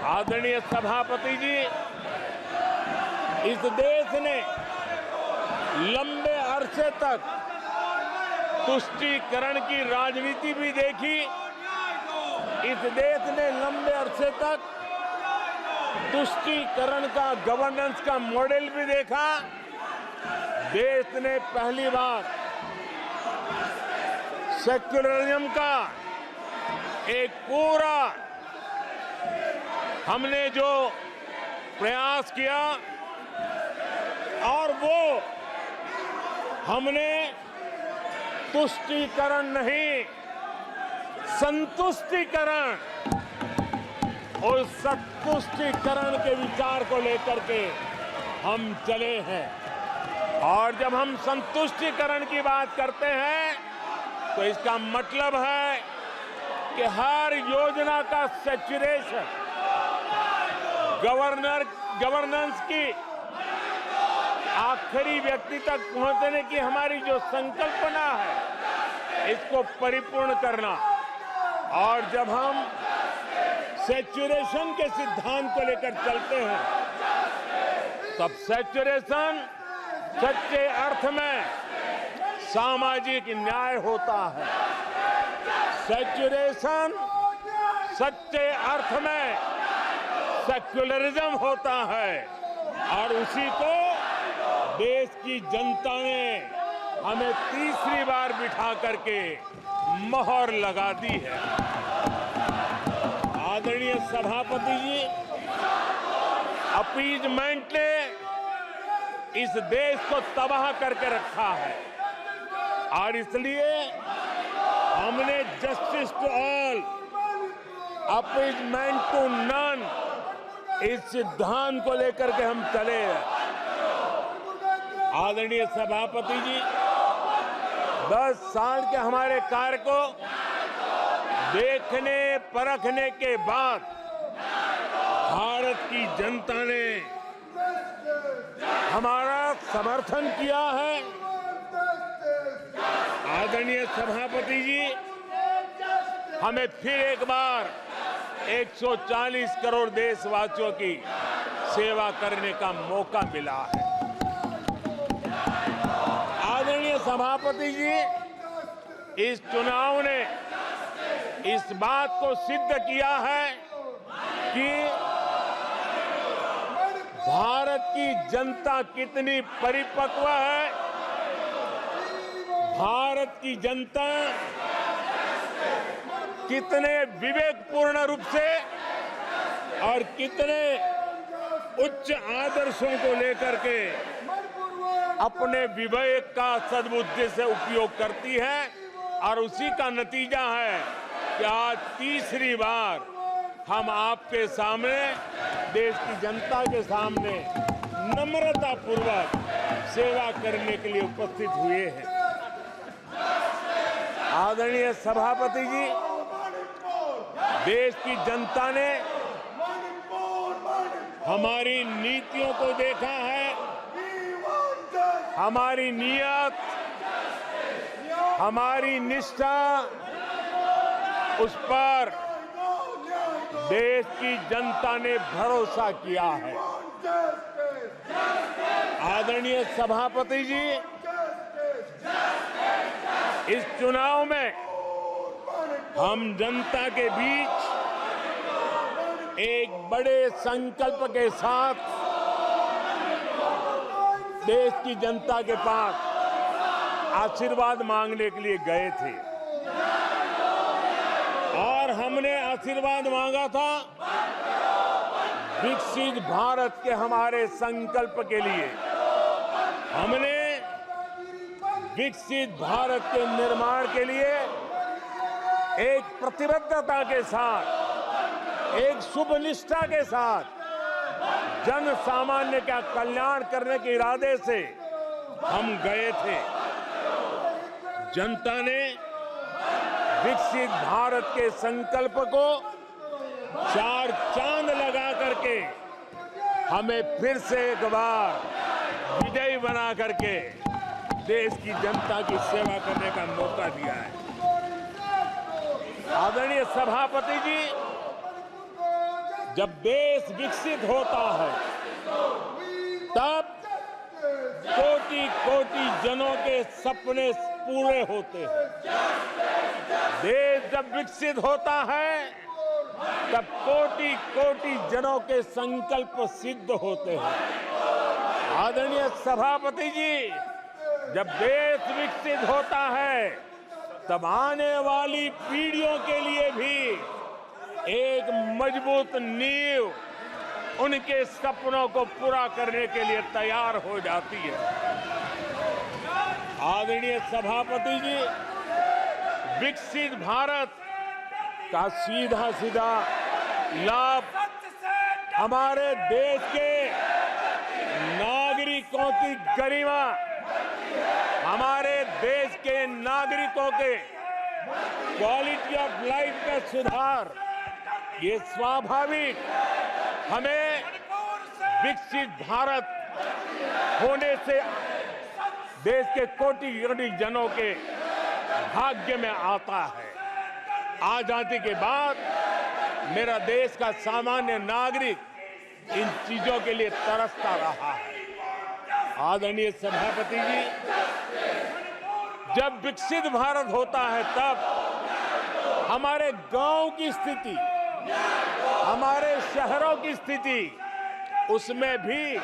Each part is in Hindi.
आदरणीय सभापति जी, इस देश ने लंबे अरसे तक तुष्टीकरण की राजनीति भी देखी। इस देश ने लंबे अरसे तक तुष्टीकरण का गवर्नेंस का मॉडल भी देखा। देश ने पहली बार सेक्युलरिज्म का एक पूरा हमने जो प्रयास किया और वो हमने तुष्टीकरण नहीं, संतुष्टीकरण और संतुष्टीकरण के विचार को लेकर के हम चले हैं। और जब हम संतुष्टीकरण की बात करते हैं तो इसका मतलब है कि हर योजना का सैचुरेशन, गवर्नेंस की आखिरी व्यक्ति तक पहुंचने की हमारी जो संकल्पना है, इसको परिपूर्ण करना। और जब हम सैचुरेशन के सिद्धांत को लेकर चलते हैं, तब सैचुरेशन सच्चे अर्थ में सामाजिक न्याय होता है। सैचुरेशन सच्चे अर्थ में सेक्युलरिज्म होता है। और उसी को देश की जनता ने हमें तीसरी बार बिठा करके मोहर लगा दी है। आदरणीय सभापति जी, अपीजमेंट ने इस देश को तबाह करके रखा है और इसलिए हमने justice to all, appeasement to none, इस सिद्धांत को लेकर के हम चले हैं। आदरणीय सभापति जी, 10 साल के हमारे कार्य को देखने परखने के बाद भारत की जनता ने हमारा समर्थन किया है। आदरणीय सभापति जी, हमें फिर एक बार 140 करोड़ देशवासियों की सेवा करने का मौका मिला है। आदरणीय सभापति जी, इस चुनाव ने इस बात को सिद्ध किया है कि भारत की जनता कितनी परिपक्व है। भारत की जनता कितने विवेकपूर्ण रूप से और कितने उच्च आदर्शों को लेकर के अपने विवेक का सद्बुद्धि से उपयोग करती है। और उसी का नतीजा है कि आज तीसरी बार हम आपके सामने, देश की जनता के सामने नम्रता पूर्वक सेवा करने के लिए उपस्थित हुए हैं। आदरणीय सभापति जी, देश की जनता ने हमारी नीतियों को देखा है, हमारी नियत, हमारी निष्ठा, उस पर देश की जनता ने भरोसा किया है। आदरणीय सभापति जी, इस चुनाव में हम जनता के बीच एक बड़े संकल्प के साथ देश की जनता के पास आशीर्वाद मांगने के लिए गए थे। और हमने आशीर्वाद मांगा था विकसित भारत के हमारे संकल्प के लिए। हमने विकसित भारत के निर्माण के लिए एक प्रतिबद्धता के साथ, एक शुभ निष्ठा के साथ जन सामान्य का कल्याण करने के इरादे से हम गए थे। जनता ने विकसित भारत के संकल्प को 4 चांद लगा करके हमें फिर से एक बार विजयी बना करके देश की जनता की सेवा करने का मौका दिया है। आदरणीय सभापति जी, जब देश विकसित होता है तब कोटि कोटि जनों के सपने पूरे होते हैं। देश जब विकसित होता है तब कोटि कोटि जनों के संकल्प सिद्ध होते हैं। आदरणीय सभापति जी, जब देश विकसित होता है तब आने वाली पीढ़ियों के लिए भी एक मजबूत नींव उनके सपनों को पूरा करने के लिए तैयार हो जाती है। आदरणीय सभापति जी, विकसित भारत का सीधा सीधा लाभ हमारे देश के नागरिकों की गरिमा, हमारे देश के नागरिकों के क्वालिटी ऑफ लाइफ में सुधार, ये स्वाभाविक हमें विकसित भारत होने से देश के कोटि कोटि जनों के भाग्य में आता है। आजादी के बाद मेरा देश का सामान्य नागरिक इन चीजों के लिए तरसता रहा है। आदरणीय सभापति जी, जब विकसित भारत होता है तब हमारे गांव की स्थिति, हमारे शहरों की स्थिति, उसमें भी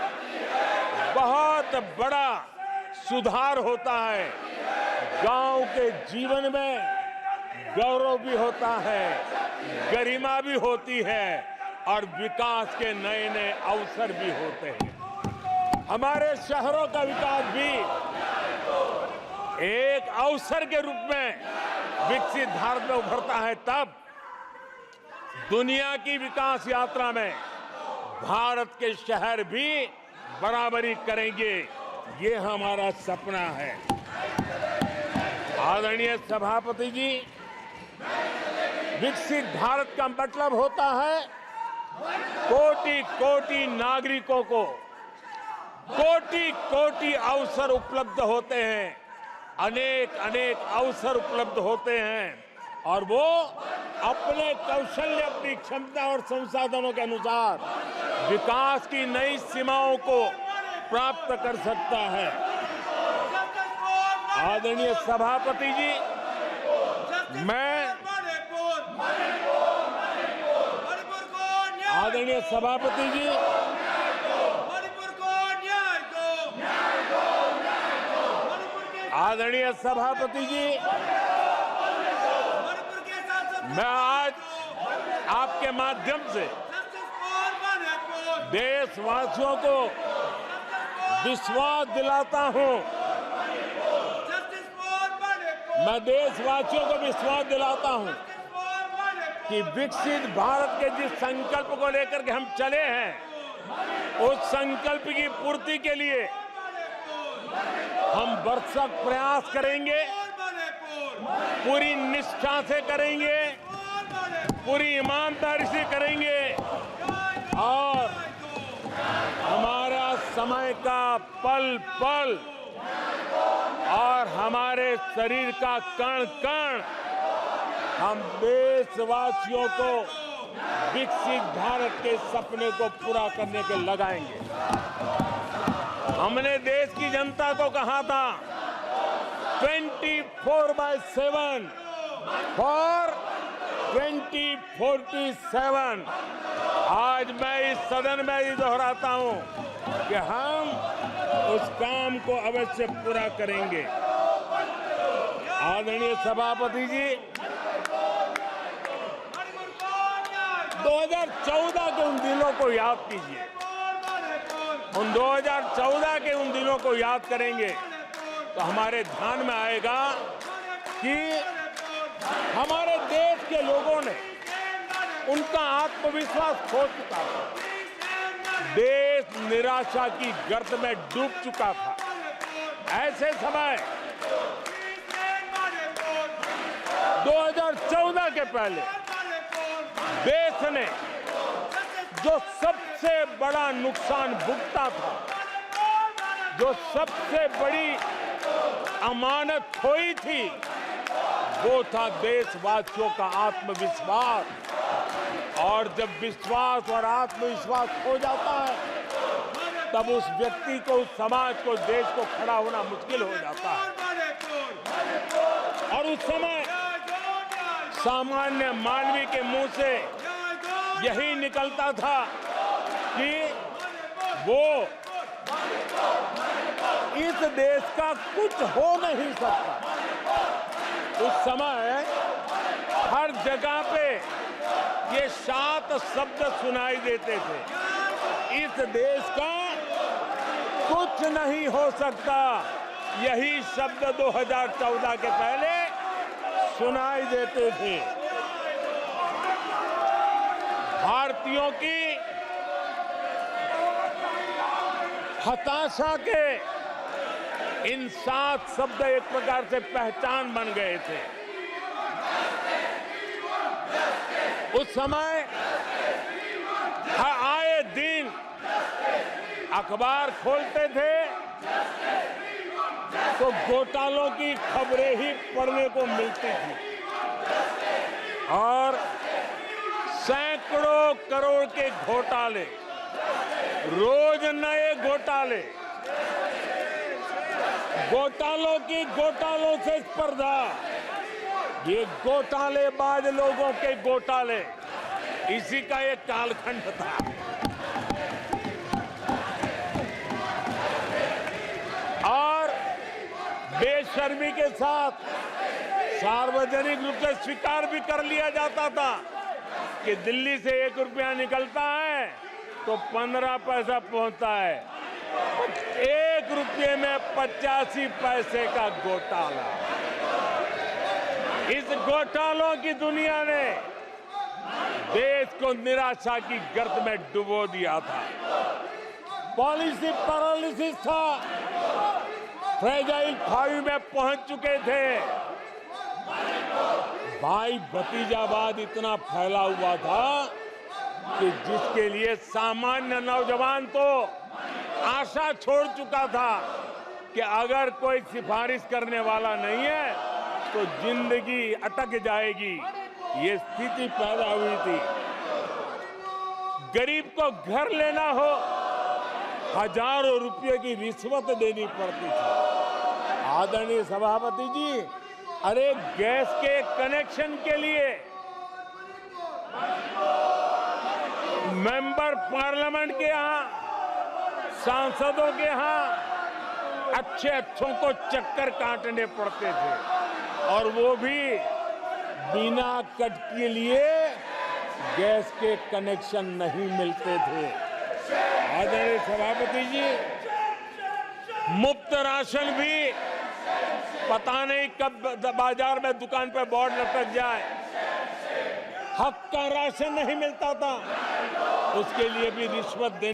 बहुत बड़ा सुधार होता है। गांव के जीवन में गौरव भी होता है, गरिमा भी होती है और विकास के नए नए अवसर भी होते हैं। हमारे शहरों का विकास भी एक अवसर के रूप में विकसित भारत में उभरता है, तब दुनिया की विकास यात्रा में भारत के शहर भी बराबरी करेंगे, ये हमारा सपना है। आदरणीय सभापति जी, विकसित भारत का मतलब होता है कोटि कोटि नागरिकों को कोटि कोटि अवसर उपलब्ध होते हैं, अनेक अनेक अवसर उपलब्ध होते हैं और वो अपने कौशल्य, अपनी क्षमता और संसाधनों के अनुसार विकास की नई सीमाओं को प्राप्त कर सकता है। आदरणीय सभापति जी, आदरणीय सभापति जी, आदरणीय सभापति जी, मैं आज आपके माध्यम से देशवासियों को विश्वास दिलाता हूं, मैं देशवासियों को विश्वास दिलाता हूं कि विकसित भारत के जिस संकल्प को लेकर के हम चले हैं, उस संकल्प की पूर्ति के लिए हम भरसक प्रयास करेंगे, पूरी निष्ठा से करेंगे, पूरी ईमानदारी से करेंगे और हमारा समय का पल पल और हमारे शरीर का कण कण हम देशवासियों को विकसित भारत के सपने को पूरा करने के लगाएंगे। हमने देश की जनता को कहा था 24/7 फॉर 2047। आज मैं इस सदन में ही दोहराता हूं कि हम उस काम को अवश्य पूरा करेंगे। आदरणीय सभापति जी, 2014 के उन दिनों को याद कीजिए। उन 2014 के उन दिनों को याद करेंगे तो हमारे ध्यान में आएगा कि हमारे देश के लोगों ने उनका आत्मविश्वास खो चुका था, देश निराशा की गर्त में डूब चुका था। ऐसे समय 2014 के पहले देश ने जो सबसे बड़ा नुकसान भुगता था, जो सबसे बड़ी अमानत खोई थी, वो था देशवासियों का आत्मविश्वास। और जब विश्वास और आत्मविश्वास खो जाता है, तब उस व्यक्ति को, उस समाज को, देश को खड़ा होना मुश्किल हो जाता है। और उस समय सामान्य मानवी के मुंह से यही निकलता था कि वो इस देश का कुछ हो नहीं सकता। उस समय हर जगह पे ये 7 शब्द सुनाई देते थे, इस देश का कुछ नहीं हो सकता। यही शब्द 2014 के पहले सुनाई देते थे। भारतीयों की हताशा के इन 7 शब्द एक प्रकार से पहचान बन गए थे। उस समय आए दिन अखबार खोलते थे तो घोटालों की खबरें ही पढ़ने को मिलती थी और सैकड़ों करोड़ के घोटाले, रोज नए घोटाले, घोटालों से स्पर्धा, ये घोटालेबाज लोगों के घोटाले, इसी का एक कालखंड था। और बेशर्मी के साथ सार्वजनिक रूप से स्वीकार भी कर लिया जाता था कि दिल्ली से 1 रुपया निकलता है तो 15 पैसा पहुंचता है। 1 रुपये में 85 पैसे का घोटाला। इस घोटालों की दुनिया ने देश को निराशा की गर्त में डुबो दिया था। पॉलिसी पैरालिसिस था, फ्रेजाइल 5 में पहुंच चुके थे। भाई भतीजावाद इतना फैला हुआ था कि जिसके लिए सामान्य नौजवान तो आशा छोड़ चुका था कि अगर कोई सिफारिश करने वाला नहीं है तो जिंदगी अटक जाएगी। ये स्थिति पैदा हुई थी। गरीब को घर लेना हो, हजारों रुपए की रिश्वत देनी पड़ती थी। आदरणीय सभापति जी, अरे गैस के कनेक्शन के लिए मेंबर पार्लियामेंट के यहाँ, सांसदों के यहाँ अच्छों को चक्कर काटने पड़ते थे और वो भी बिना कट के लिए गैस के कनेक्शन नहीं मिलते थे। आदरणीय सभापति जी, मुफ्त राशन भी पता नहीं कब बाजार में दुकान पर बोर्ड लटक जाए, हक का राशन नहीं मिलता था, उसके लिए भी रिश्वत देनी